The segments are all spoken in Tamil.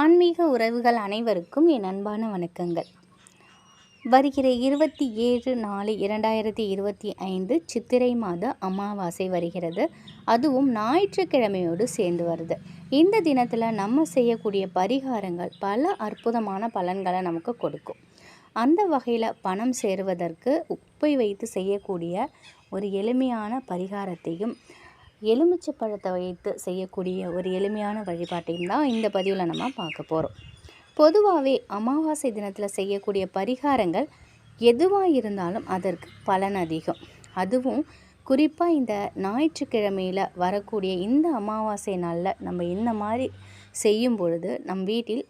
ஆன்மீக உறவுகள் அனைவருக்கும் என் அன்பான வணக்கங்கள். வருகிற 27/4/2025 சித்திரை மாத அமாவாசை வருகிறது. அதுவும் ஞாயிற்றுக்கிழமையோடு சேர்ந்து வருது. இந்த தினத்தில் நம்ம செய்யக்கூடிய பரிகாரங்கள் பல அற்புதமான பலன்களை நமக்கு கொடுக்கும். அந்த வகையில் பணம் சேருவதற்கு உப்பை வைத்து செய்யக்கூடிய ஒரு எளிமையான பரிகாரத்தையும், எலுமிச்சை பழத்தை வைத்து செய்யக்கூடிய ஒரு எளிமையான வழிபாட்டையும் தான் இந்த பதிவில் நம்ம பார்க்க போகிறோம். பொதுவாகவே அமாவாசை தினத்தில் செய்யக்கூடிய பரிகாரங்கள் எதுவாக இருந்தாலும் அதற்கு பலன் அதிகம். அதுவும் குறிப்பாக இந்த ஞாயிற்றுக்கிழமையில் வரக்கூடிய இந்த அமாவாசை நாளில் நம்ம இந்த மாதிரி செய்யும் பொழுது நம் வீட்டில்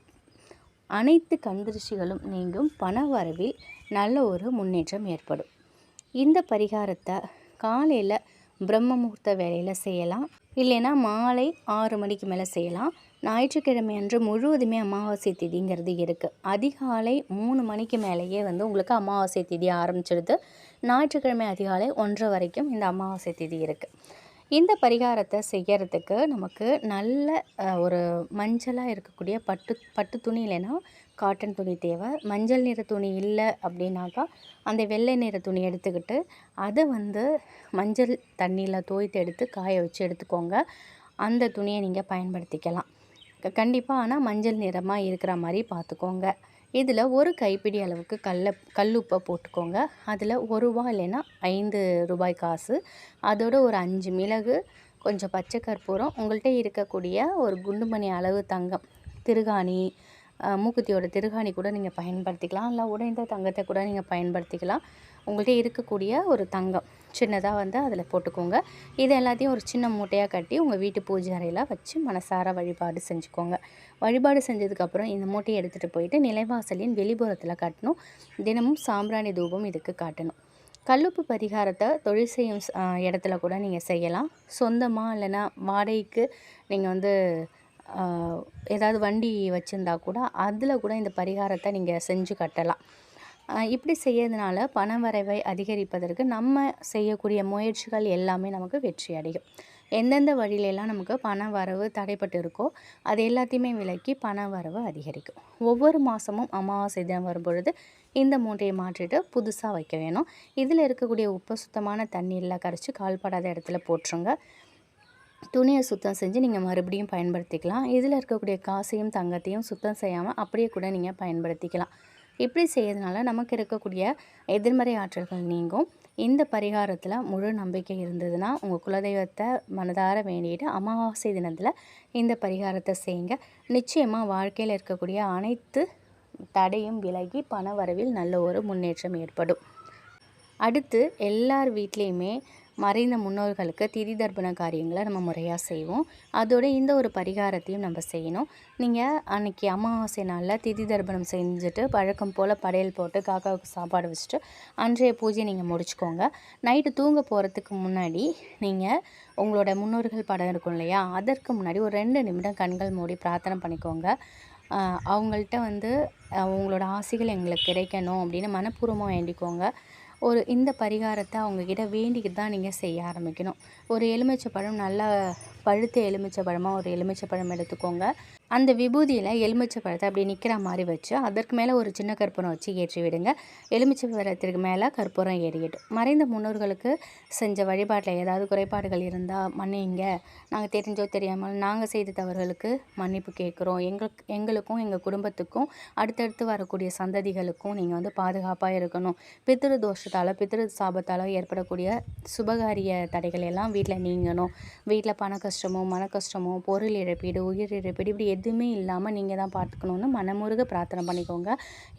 அனைத்து கண்திருஷ்டிகளும் நீங்கும், பண வரவில் நல்ல ஒரு முன்னேற்றம் ஏற்படும். இந்த பரிகாரத்தை காலையில் பிரம்ம முகூர்த்த வேலையில் செய்யலாம், இல்லைன்னா மாலை 6 மணிக்கு மேலே செய்யலாம். ஞாயிற்றுக்கிழமை அன்று முழுவதுமே அமாவாசை திதிங்கிறது இருக்குது. அதிகாலை 3 மணிக்கு மேலேயே உங்களுக்கு அமாவாசை திதி ஆரம்பிச்சிடுது. ஞாயிற்றுக்கிழமை அதிகாலை 1:30 வரைக்கும் இந்த அமாவாசை திதி இருக்குது. இந்த பரிகாரத்தை செய்கிறதுக்கு நமக்கு நல்ல ஒரு மஞ்சளாக இருக்கக்கூடிய பட்டு துணி இல்லைன்னா காட்டன் துணி தேவை. மஞ்சள் நிற துணி இல்லை அப்படின்னாக்கா அந்த வெள்ளை நிற துணி எடுத்துக்கிட்டு அதை மஞ்சள் தண்ணியில் தோய்த்து எடுத்து காய வச்சு எடுத்துக்கோங்க. அந்த துணியை நீங்கள் பயன்படுத்திக்கலாம் கண்டிப்பாக. ஆனால் மஞ்சள் நிறமாக இருக்கிற மாதிரி பார்த்துக்கோங்க. இதில் ஒரு கைப்பிடி அளவுக்கு கல்லுப்பை போட்டுக்கோங்க. அதில் ரூபா இல்லைன்னா 5 ரூபாய் காசு, அதோட ஒரு 5 மிளகு, கொஞ்சம் பச்சை கற்பூரம், உங்கள்கிட்ட இருக்கக்கூடிய ஒரு குண்டுமணி அளவு தங்கம், திருகாணி, மூக்குத்தியோட திருகாணி கூட நீங்கள் பயன்படுத்திக்கலாம். இல்லை உடைந்த தங்கத்தை கூட நீங்கள் பயன்படுத்திக்கலாம். உங்கள்கிட்ட இருக்கக்கூடிய ஒரு தங்கம் சின்னதாக அதில் போட்டுக்கோங்க. இது எல்லாத்தையும் ஒரு சின்ன மூட்டையாக கட்டி உங்கள் வீட்டு பூஜை அறையில் வச்சு மனசார வழிபாடு செஞ்சுக்கோங்க. வழிபாடு செஞ்சதுக்கப்புறம் இந்த மூட்டையை எடுத்துகிட்டு போயிட்டு நிலைவாசலின் வெளிப்புறத்தில் கட்டணும். தினமும் சாம்பிராணி தூபம் இதுக்கு காட்டணும். கல்லுப்பு பரிகாரத்தை தொழில் செய்யும் இடத்துல கூட நீங்கள் செய்யலாம். சொந்தமாக இல்லைன்னா வாடகைக்கு நீங்கள் ஏதாவது வண்டி வச்சுருந்தா கூட அதில் கூட இந்த பரிகாரத்தை நீங்கள் செஞ்சு கட்டலாம். இப்படி செய்யறதுனால பண வரவை அதிகரிப்பதற்கு நம்ம செய்யக்கூடிய முயற்சிகள் எல்லாமே நமக்கு வெற்றி அடையும். எந்தெந்த வழியிலெல்லாம் நமக்கு பண வரவு தடைப்பட்டு இருக்கோ அது எல்லாத்தையுமே விலக்கி பண வரவு அதிகரிக்கும். ஒவ்வொரு மாதமும் அமாவாசை தினம் வரும்பொழுது இந்த மூட்டையை மாற்றிட்டு புதுசாக வைக்க வேணும். இதில் இருக்கக்கூடிய உப்பு சுத்தமான தண்ணீரில் கரைச்சி கால்படாத இடத்துல போட்டுருங்க. துணியை சுத்தம் செஞ்சு நீங்கள் மறுபடியும் பயன்படுத்திக்கலாம். இதில் இருக்கக்கூடிய காசையும் தங்கத்தையும் சுத்தம் செய்யாமல் அப்படியே கூட நீங்கள் பயன்படுத்திக்கலாம். இப்படி செய்யறதுனால நமக்கு இருக்கக்கூடிய எதிர்மறை ஆற்றல்கள் நீங்கும். இந்த பரிகாரத்தில் முழு நம்பிக்கை இருந்ததுன்னா உங்கள் குலதெய்வத்தை மனதார வேண்டிட்டு அமாவாசை தினத்தில் இந்த பரிகாரத்தை செய்யுங்க. நிச்சயமாக வாழ்க்கையில் இருக்கக்கூடிய அனைத்து தடையும் விலகி பண வரவில் நல்ல ஒரு முன்னேற்றம் ஏற்படும். அடுத்து எல்லார் வீட்லேயுமே மறைந்த முன்னோர்களுக்கு திதி தர்ப்பண காரியங்களை நம்ம முறையாக செய்வோம். அதோடு இந்த ஒரு பரிகாரத்தையும் நம்ம செய்யணும். நீங்கள் அன்றைக்கி அமாவாசை நாளில் திதி தர்ப்பணம் செஞ்சுட்டு வழக்கம் போல் படையல் போட்டு காக்காவுக்கு சாப்பாடு வச்சுட்டு அன்றைய பூஜையை நீங்கள் முடிச்சுக்கோங்க. நைட்டு தூங்க போகிறதுக்கு முன்னாடி நீங்கள் உங்களோட முன்னோர்கள் படம் இருக்கும் இல்லையா, அதற்கு முன்னாடி ஒரு 2 நிமிடம் கண்கள் மூடி பிரார்த்தனை பண்ணிக்கோங்க. அவங்கள்ட்ட உங்களோட ஆசைகள் எங்களுக்கு கிடைக்கணும் அப்படின்னு மனப்பூர்வமாக வேண்டிக்கோங்க. இந்த பரிகாரத்தை அவங்கக்கிட்ட வேண்டிக்கிட்டு தான் நீங்கள் செய்ய ஆரம்பிக்கணும். ஒரு எலுமிச்சை பழம், நல்லா பழுத்த எலுமிச்சை பழமாக ஒரு எலுமிச்சை பழம் எடுத்துக்கோங்க. அந்த விபூதியில் எலுமிச்சை பழத்தை அப்படி நிற்கிற மாதிரி வச்சு அதற்கு மேலே ஒரு சின்ன கற்பூரம் வச்சு ஏற்றி விடுங்க. எலுமிச்சை பழத்திற்கு மேலே கற்பூரம் ஏறிக்கட்டும். மறைந்த முன்னோர்களுக்கு செஞ்ச வழிபாட்டில் ஏதாவது குறைபாடுகள் இருந்தால் மன்னிங்க, நாங்கள் தெரிஞ்சோ தெரியாமல் நாங்கள் செய்த தவறுகளுக்கு மன்னிப்பு கேட்குறோம். எங்களுக்கும் எங்கள் குடும்பத்துக்கும் அடுத்தடுத்து வரக்கூடிய சந்ததிகளுக்கும் நீங்கள் பாதுகாப்பாக இருக்கணும். பித்ரு தோஷத்தால் பித்ரு சாபத்தால் ஏற்படக்கூடிய சுபகாரிய தடைகள் எல்லாம் வீட்டில் நீங்கணும். வீட்டில் பண கஷ்டமோ மன கஷ்டமோ பொருள் இழப்பீடு உயிர் இழப்பீடு இப்படி எதுவுமே இல்லாமல் நீங்கள் தான் பார்த்துக்கணுன்னு மனமுருக பிரார்த்தனை பண்ணிக்கோங்க.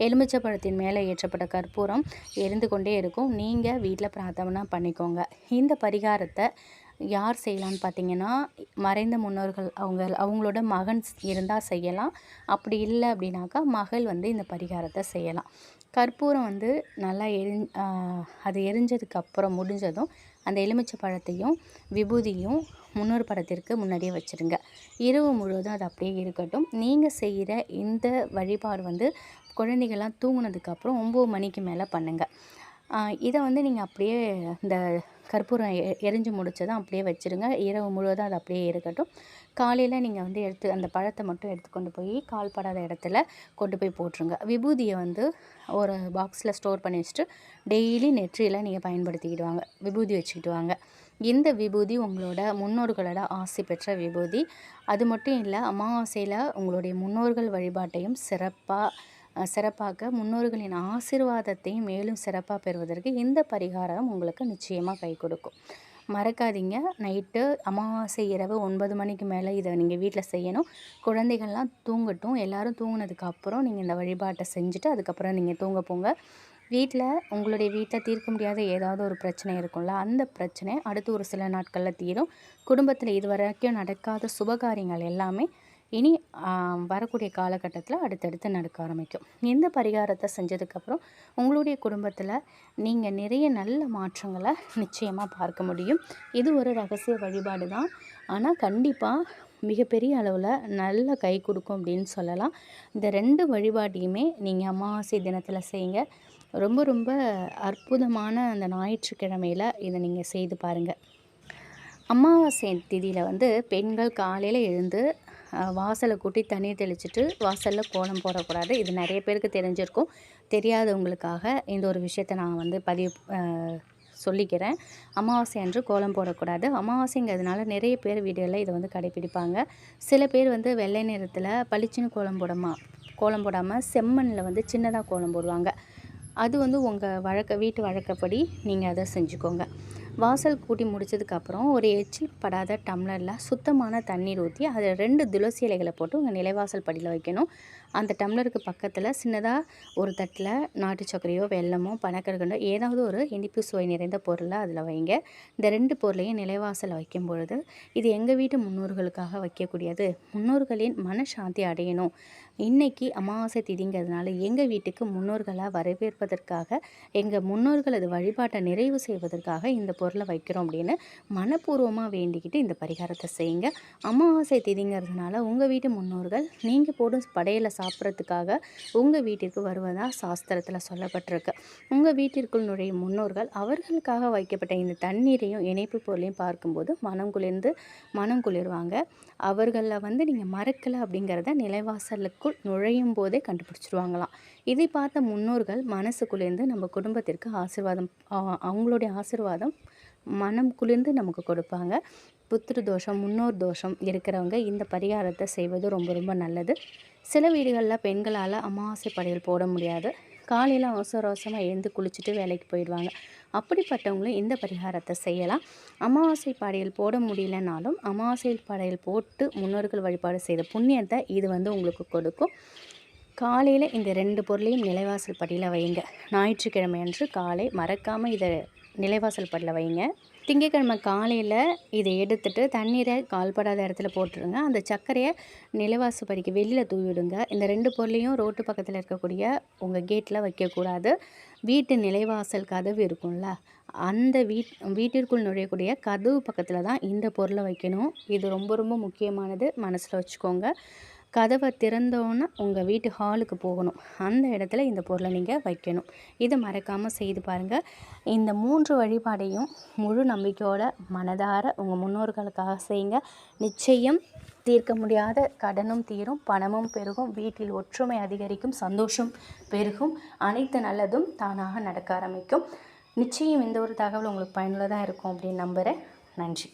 எலுமிச்சை பழத்தின் மேலே ஏற்றப்பட்ட கற்பூரம் எரிந்து கொண்டே இருக்கும். நீங்கள் வீட்டில் பிரார்த்தனை பண்ணிக்கோங்க. இந்த பரிகாரத்தை யார் செய்யலான்னு பார்த்தீங்கன்னா, மறைந்த முன்னோர்கள் அவங்களோட மகன் இருந்தால் செய்யலாம். அப்படி இல்லை அப்படின்னாக்கா மகள் இந்த பரிகாரத்தை செய்யலாம். கற்பூரம் நல்லா அது எரிஞ்சதுக்கப்புறம் முடிஞ்சதும் அந்த எலுமிச்சை பழத்தையும் விபூதியும் முன்னோர் படத்திற்கு முன்னாடியே வச்சுருங்க. இரவு முழுவதும் அது அப்படியே இருக்கட்டும். நீங்கள் செய்கிற இந்த வழிபாடு குழந்தைகள்லாம் தூங்குனதுக்கப்புறம் 9 மணிக்கு மேலே பண்ணுங்கள். இதை வந்து நீங்கள் அப்படியே இந்த கற்பூரம் எரிஞ்சு முடிச்சதும் அப்படியே வச்சுருங்க. இரவு முழுவதும் அது அப்படியே இருக்கட்டும். காலையில் நீங்கள் வந்து எடுத்து அந்த பழத்தை மட்டும் எடுத்து கொண்டு போய் கால்படாத இடத்துல கொண்டு போய் போட்டுருங்க. விபூதியை வந்து ஒரு பாக்ஸில் ஸ்டோர் பண்ணி வச்சுட்டு டெய்லி நெற்றியில் நீங்கள் பயன்படுத்திக்கிட்டு வாங்க. விபூதி வச்சுக்கிட்டு வாங்க. இந்த விபூதி உங்களோட முன்னோர்களோட ஆசி பெற்ற விபூதி. அது மட்டும் இல்லை, அமாவாசையில் உங்களுடைய முன்னோர்கள் வழிபாட்டையும் சிறப்பாக்க முன்னோர்களின் ஆசீர்வாதத்தையும் மேலும் சிறப்பாக பெறுவதற்கு இந்த பரிகாரம் உங்களுக்கு நிச்சயமாக கை கொடுக்கும். மறக்காதீங்க. நைட்டு அமாவாசை இரவு 9 மணிக்கு மேலே இதை நீங்கள் வீட்டில் செய்யணும். குழந்தைகள்லாம் தூங்கட்டும். எல்லோரும் தூங்கினதுக்கப்புறம் நீங்கள் இந்த வழிபாட்டை செஞ்சுட்டு அதுக்கப்புறம் நீங்கள் தூங்க போங்க. உங்களுடைய வீட்டில் தீர்க்க முடியாத ஏதாவது ஒரு பிரச்சனை இருக்கும்ல, அந்த பிரச்சனை அடுத்து ஒரு சில நாட்களில் தீரும். குடும்பத்தில் இதுவரைக்கும் நடக்காத சுபகாரியங்கள் எல்லாமே இனி வரக்கூடிய காலகட்டத்தில் அடுத்தடுத்து நடக்க ஆரம்பிக்கும். இந்த பரிகாரத்தை செஞ்சதுக்கப்புறம் உங்களுடைய குடும்பத்தில் நீங்கள் நிறைய நல்ல மாற்றங்களை நிச்சயமாக பார்க்க முடியும். இது ஒரு ரகசிய வழிபாடு தான். ஆனால் கண்டிப்பாக மிகப்பெரிய அளவில் நல்ல கை கொடுக்கும் அப்படின்னு சொல்லலாம். இந்த 2 வழிபாட்டையுமே நீங்கள் அமாவாசை தினத்தில் செய்யுங்க. ரொம்ப ரொம்ப அற்புதமான அந்த ஞாயிற்றுக்கிழமையில் இதை நீங்கள் செய்து பாருங்கள். அமாவாசை திதியில் வந்து பெண்கள் காலையில் எழுந்து வாசலை கூட்டி தண்ணீர் தெளிச்சிட்டு வாசலில் கோலம் போடக்கூடாது. இது நிறைய பேருக்கு தெரிஞ்சிருக்கும். தெரியாதவங்களுக்காக இந்த ஒரு விஷயத்தை நான் வந்து சொல்லிக்கிறேன். அமாவாசை அன்று கோலம் போடக்கூடாது. அமாவாசைங்கிறதுனால நிறைய பேர் வீடுகளில் இதை வந்து கடைப்பிடிப்பாங்க. சில பேர் வந்து வெள்ளை நிறத்தில் பளிச்சுன்னு கோலம் போடாமல் செம்மண்ணில் வந்து சின்னதாக கோலம் போடுவாங்க. அது வந்து உங்கள் வீட்டு வழக்கப்படி நீங்கள் அதை செஞ்சுக்கோங்க. வாசல் கூட்டி முடித்ததுக்கப்புறம் ஒரு எச்சில் படாத டம்ளரில் சுத்தமான தண்ணீர் ஊற்றி அதில் 2 துளசி இலைகளை போட்டு உங்கள் நிலைவாசல் படியில் வைக்கணும். அந்த டம்ளருக்கு பக்கத்தில் சின்னதாக ஒரு தட்டில் நாட்டு சர்க்கரையோ வெல்லமோ பனக்கற்கண்டோ ஏதாவது ஒரு இனிப்பு சுவை நிறைந்த பொருளை அதில் வைங்க. இந்த 2 பொருளையும் நிலைவாசல் வைக்கும் பொழுது, இது எங்கள் வீட்டு முன்னோர்களுக்காக வைக்கக்கூடியது, முன்னோர்களின் மனசாந்தி அடையணும், இன்றைக்கி அமாவாசை திதிங்கிறதுனால எங்கள் வீட்டுக்கு முன்னோர்களை வரவேற்பதற்காக, எங்கள் முன்னோர்களது வழிபாட்டை நிறைவு செய்வதற்காக இந்த பொருளை வைக்கிறோம் அப்படின்னு மனப்பூர்வமாக வேண்டிக்கிட்டு இந்த பரிகாரத்தை செய்யுங்க. அமாவாசை திதிங்கிறதுனால உங்கள் வீட்டு முன்னோர்கள் நீங்கள் போடும் படையலை சாப்பிட்றதுக்காக உங்கள் வீட்டிற்கு வருவதாக சாஸ்திரத்தில் சொல்லப்பட்டிருக்கு. உங்கள் வீட்டிற்குள் நுழையும் முன்னோர்கள் அவர்களுக்காக வைக்கப்பட்ட இந்த தண்ணீரையும் இணைப்பு பொருளையும் பார்க்கும்போது மனம் குளிர்வாங்க. அவர்களில் வந்து நீங்கள் மறக்கலை அப்படிங்கிறத நிலைவாசலுக்குள் நுழையும் போதே கண்டுபிடிச்சிருவாங்களாம். இதை பார்த்த முன்னோர்கள் மனசு குளிர்ந்து நம்ம குடும்பத்திற்கு அவங்களுடைய ஆசீர்வாதம் மனம் குளிர்ந்து நமக்கு கொடுப்பாங்க. புத்திர தோஷம், முன்னோர் தோஷம் இருக்கிறவங்க இந்த பரிகாரத்தை செய்வது ரொம்ப ரொம்ப நல்லது. சில வீடுகளில் பெண்களால் அமாவாசை படையல் போட முடியாது. காலையில் அவசரமாக எழுந்து குளிச்சுட்டு வேலைக்கு போயிடுவாங்க. அப்படிப்பட்டவங்களும் இந்த பரிகாரத்தை செய்யலாம். அமாவாசை படையல் போட முடியலனாலும் அமாவாசை படையல் போட்டு முன்னோர்கள் வழிபாடு செய்த புண்ணியத்தை இது வந்து உங்களுக்கு கொடுக்கும். காலையில் இந்த 2 பொருளையும் நிலைவாசல் படியில் வைங்க. ஞாயிற்றுக்கிழமை அன்று காலை மறக்காமல் இதை நிலைவாசல் படியில் வைங்க. திங்கட்கிழமை காலையில் இதை எடுத்துகிட்டு தண்ணீரை கால்படாத இடத்துல போட்டுருங்க. அந்த சர்க்கரையை நிலைவாசல் படிக்கு வெளியில் தூவிடுங்க. இந்த 2 பொருளையும் ரோட்டு பக்கத்தில் இருக்கக்கூடிய உங்கள் கேட்டில் வைக்கக்கூடாது. வீட்டு நிலைவாசல் கதவு இருக்கும்ல, அந்த வீட்டிற்குள் நுழையக்கூடிய கதவு பக்கத்தில் தான் இந்த பொருளை வைக்கணும். இது ரொம்ப ரொம்ப முக்கியமானது, மனசில் வச்சுக்கோங்க. கதவை திறந்தோன்னே உங்கள் வீட்டு ஹாலுக்கு போகணும். அந்த இடத்துல இந்த பொருளை நீங்கள் வைக்கணும். இதை மறக்காமல் செய்து பாருங்கள். இந்த 3 வழிபாடையும் முழு நம்பிக்கையோட மனதார உங்கள் முன்னோர்களுக்காக செய்யுங்க. நிச்சயம் தீர்க்க முடியாத கடனும் தீரும், பணமும் பெருகும், வீட்டில் ஒற்றுமை அதிகரிக்கும், சந்தோஷம் பெருகும், அனைத்து நல்லதும் தானாக நடக்க ஆரம்பிக்கும். நிச்சயம் இந்த ஒரு தகவல் உங்களுக்கு பயனுள்ளதாக இருக்கும் அப்படின்னு நம்புகிறேன். நன்றி.